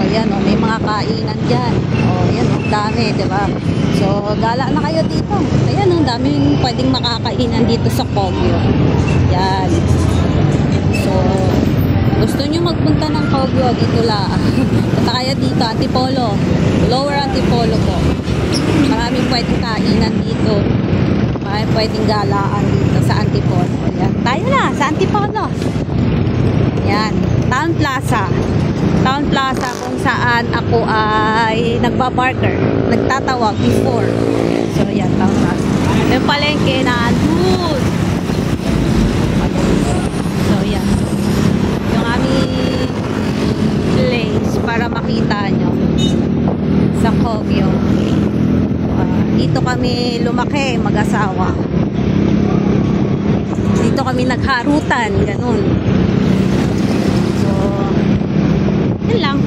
yan oh, may mga kainan dyan. Oh, yan oh, dami, diba? So, gala na kayo dito. Ayan oh, daming pwedeng makakainan dito sa Kogyo. Yan. So, gusto nyo magpunta ng Kogyo, dito lang. Punta kayo dito, Antipolo. Lower Antipolo po. Maraming pwedeng kainan dito. Maraming pwedeng galaan dito sa Antipolo. Yan. Tayo na, sa Antipolo. Yan. Town Plaza. Town Plaza kung saan ako ay nagbabarker. Nagtatawag before. So, yan, Town Plaza. Yung palengke na andun. So, yan. Yung aming place para makita nyo sa Kogyo. Dito kami lumaki, mag-asawa. Dito kami nagharutan, ganun. So, yun lang.